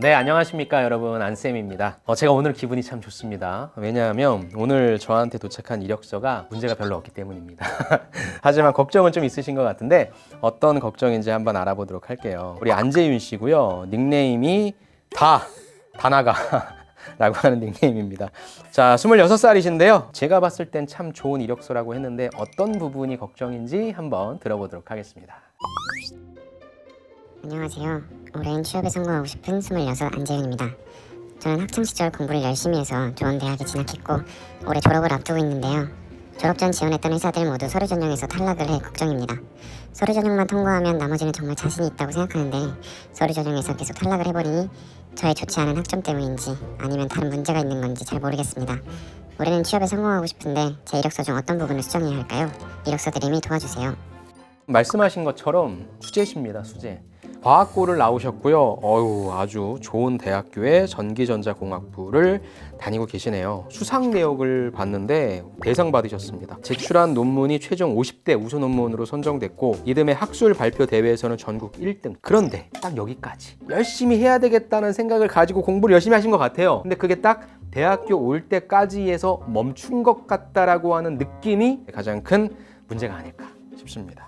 네, 안녕하십니까 여러분, 안쌤입니다. 제가 오늘 기분이 참 좋습니다. 왜냐하면 오늘 저한테 도착한 이력서가 문제가 별로 없기 때문입니다. 하지만 걱정은 좀 있으신 것 같은데 어떤 걱정인지 한번 알아보도록 할게요. 우리 안재윤 씨고요. 닉네임이 다나가 라고 하는 닉네임입니다. 자, 26살이신데요. 제가 봤을 땐 참 좋은 이력서라고 했는데 어떤 부분이 걱정인지 한번 들어보도록 하겠습니다. 안녕하세요. 올해는 취업에 성공하고 싶은 26 안재윤입니다. 저는 학창시절 공부를 열심히 해서 좋은 대학에 진학했고 올해 졸업을 앞두고 있는데요. 졸업 전 지원했던 회사들 모두 서류 전형에서 탈락을 해 걱정입니다. 서류 전형만 통과하면 나머지는 정말 자신이 있다고 생각하는데 서류 전형에서 계속 탈락을 해버리니 저의 좋지 않은 학점 때문인지 아니면 다른 문제가 있는 건지 잘 모르겠습니다. 올해는 취업에 성공하고 싶은데 제 이력서 중 어떤 부분을 수정해야 할까요? 이력서 드림이 도와주세요. 말씀하신 것처럼 수재십니다, 수재. 과학고를 나오셨고요. 아주 좋은 대학교의 전기전자공학부를 다니고 계시네요. 수상 내역을 봤는데 대상 받으셨습니다. 제출한 논문이 최종 50대 우수 논문으로 선정됐고 이듬해 학술 발표 대회에서는 전국 1등. 그런데 딱 여기까지 열심히 해야 되겠다는 생각을 가지고 공부를 열심히 하신 것 같아요. 근데 그게 딱 대학교 올 때까지에서 멈춘 것 같다라고 하는 느낌이 가장 큰 문제가 아닐까 싶습니다.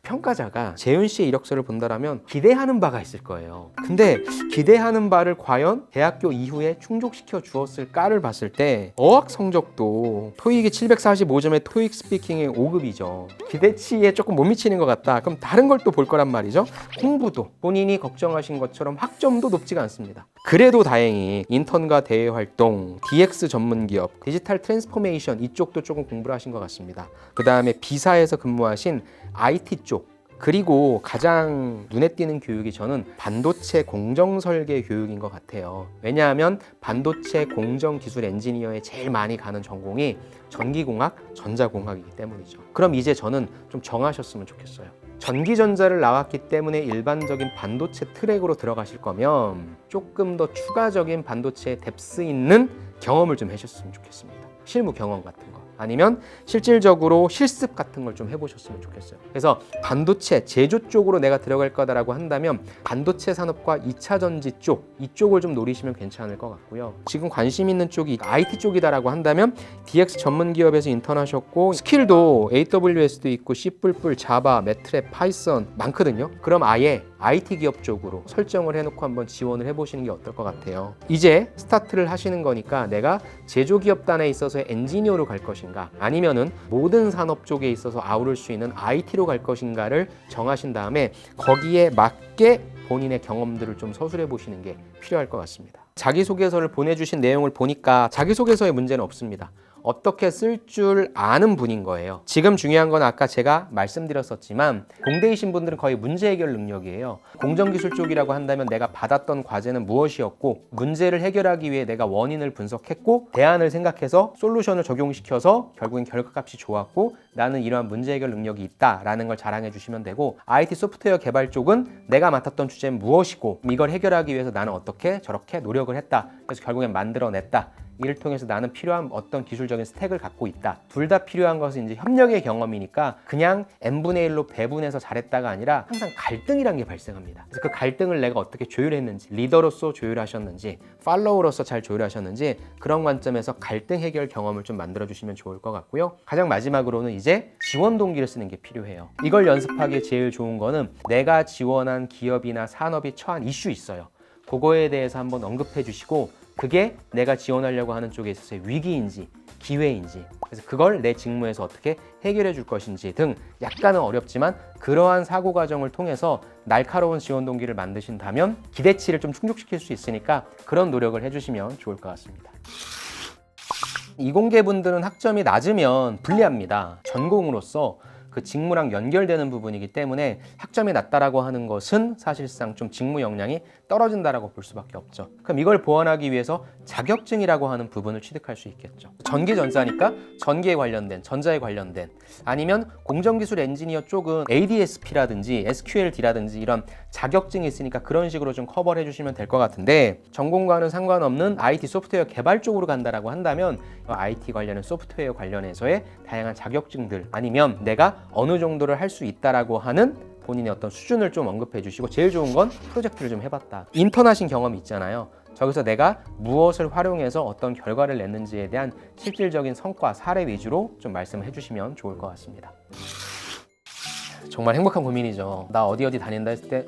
평가자가 재윤 씨의 이력서를 본다라면 기대하는 바가 있을 거예요. 근데 기대하는 바를 과연 대학교 이후에 충족시켜 주었을까를 봤을 때 어학 성적도 토익이 745점의 토익 스피킹의 5급이죠. 기대치에 조금 못 미치는 것 같다. 그럼 다른 걸 또 볼 거란 말이죠. 공부도 본인이 걱정하신 것처럼 학점도 높지가 않습니다. 그래도 다행히 인턴과 대외 활동, DX 전문 기업, 디지털 트랜스포메이션 이쪽도 조금 공부를 하신 것 같습니다. 그 다음에 B사에서 근무하신 IT 쪽, 그리고 가장 눈에 띄는 교육이 저는 반도체 공정 설계 교육인 것 같아요. 왜냐하면 반도체 공정 기술 엔지니어에 제일 많이 가는 전공이 전기공학, 전자공학이기 때문이죠. 그럼 이제 저는 좀 정하셨으면 좋겠어요. 전기전자를 나왔기 때문에 일반적인 반도체 트랙으로 들어가실 거면 조금 더 추가적인 반도체에 뎁스 있는 경험을 좀 해주셨으면 좋겠습니다. 실무 경험 같은 거. 아니면 실질적으로 실습 같은 걸 좀 해보셨으면 좋겠어요. 그래서 반도체 제조 쪽으로 내가 들어갈 거다라고 한다면 반도체 산업과 2차 전지 쪽 이쪽을 좀 노리시면 괜찮을 것 같고요. 지금 관심 있는 쪽이 IT 쪽이다라고 한다면 DX 전문 기업에서 인턴하셨고 스킬도 AWS도 있고 C++, 자바, 매트랩, 파이썬 많거든요. 그럼 아예 IT 기업 쪽으로 설정을 해놓고 한번 지원을 해보시는 게 어떨 것 같아요. 이제 스타트를 하시는 거니까 내가 제조기업단에 있어서 엔지니어로 갈 것인가 아니면은 모든 산업 쪽에 있어서 아우를 수 있는 IT로 갈 것인가를 정하신 다음에 거기에 맞게 본인의 경험들을 좀 서술해 보시는 게 필요할 것 같습니다. 자기소개서를 보내주신 내용을 보니까 자기소개서에 문제는 없습니다. 어떻게 쓸 줄 아는 분인 거예요. 지금 중요한 건 아까 제가 말씀드렸었지만 공대이신 분들은 거의 문제 해결 능력이에요. 공정기술 쪽이라고 한다면 내가 받았던 과제는 무엇이었고 문제를 해결하기 위해 내가 원인을 분석했고 대안을 생각해서 솔루션을 적용시켜서 결국엔 결과값이 좋았고 나는 이러한 문제 해결 능력이 있다라는 걸 자랑해 주시면 되고 IT 소프트웨어 개발 쪽은 내가 맡았던 주제는 무엇이고 이걸 해결하기 위해서 나는 어떻게 저렇게 노력을 했다. 그래서 결국엔 만들어냈다. 이를 통해서 나는 필요한 어떤 기술적인 스택을 갖고 있다. 둘 다 필요한 것은 이제 협력의 경험이니까 그냥 n분의 1로 배분해서 잘했다가 아니라 항상 갈등이란 게 발생합니다. 그래서 그 갈등을 내가 어떻게 조율했는지, 리더로서 조율하셨는지, 팔로우로서 잘 조율하셨는지 그런 관점에서 갈등 해결 경험을 좀 만들어주시면 좋을 것 같고요. 가장 마지막으로는 이제 지원 동기를 쓰는 게 필요해요. 이걸 연습하기에 제일 좋은 거는 내가 지원한 기업이나 산업이 처한 이슈 있어요. 그거에 대해서 한번 언급해 주시고 그게 내가 지원하려고 하는 쪽에 있어서의 위기인지 기회인지 그래서 그걸 내 직무에서 어떻게 해결해 줄 것인지 등 약간은 어렵지만 그러한 사고 과정을 통해서 날카로운 지원 동기를 만드신다면 기대치를 좀 충족시킬 수 있으니까 그런 노력을 해주시면 좋을 것 같습니다. 이공계 분들은 학점이 낮으면 불리합니다. 전공으로서 그 직무랑 연결되는 부분이기 때문에 학점이 낮다라고 하는 것은 사실상 좀 직무 역량이 떨어진다라고 볼 수밖에 없죠. 그럼 이걸 보완하기 위해서 자격증이라고 하는 부분을 취득할 수 있겠죠. 전기전자니까 전기에 관련된, 전자에 관련된 아니면 공정기술 엔지니어 쪽은 ADSP라든지 SQLD라든지 이런 자격증이 있으니까 그런 식으로 좀 커버를 해주시면 될 것 같은데 전공과는 상관없는 IT 소프트웨어 개발 쪽으로 간다라고 한다면 IT 관련한 소프트웨어 관련해서의 다양한 자격증들 아니면 내가 어느 정도를 할 수 있다라고 하는 본인의 어떤 수준을 좀 언급해 주시고 제일 좋은 건 프로젝트를 좀 해봤다. 인턴하신 경험이 있잖아요. 저기서 내가 무엇을 활용해서 어떤 결과를 냈는지에 대한 실질적인 성과, 사례 위주로 좀 말씀을 해주시면 좋을 것 같습니다. 정말 행복한 고민이죠. 나 어디 다닌다 했을 때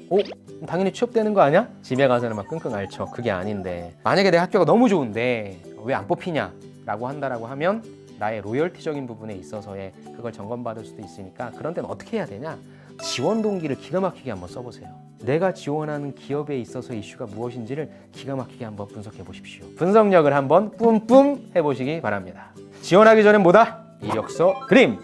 당연히 취업되는 거 아니야? 집에 가서는 막 끙끙 앓죠. 그게 아닌데 만약에 내 학교가 너무 좋은데 왜 안 뽑히냐? 라고 한다라고 하면 나의 로열티적인 부분에 있어서의 그걸 점검받을 수도 있으니까 그런 때는 어떻게 해야 되냐? 지원 동기를 기가 막히게 한번 써보세요. 내가 지원하는 기업에 있어서 이슈가 무엇인지를 기가 막히게 한번 분석해 보십시오. 분석력을 한번 뿜뿜 해보시기 바랍니다. 지원하기 전엔 뭐다? 이력서 그림!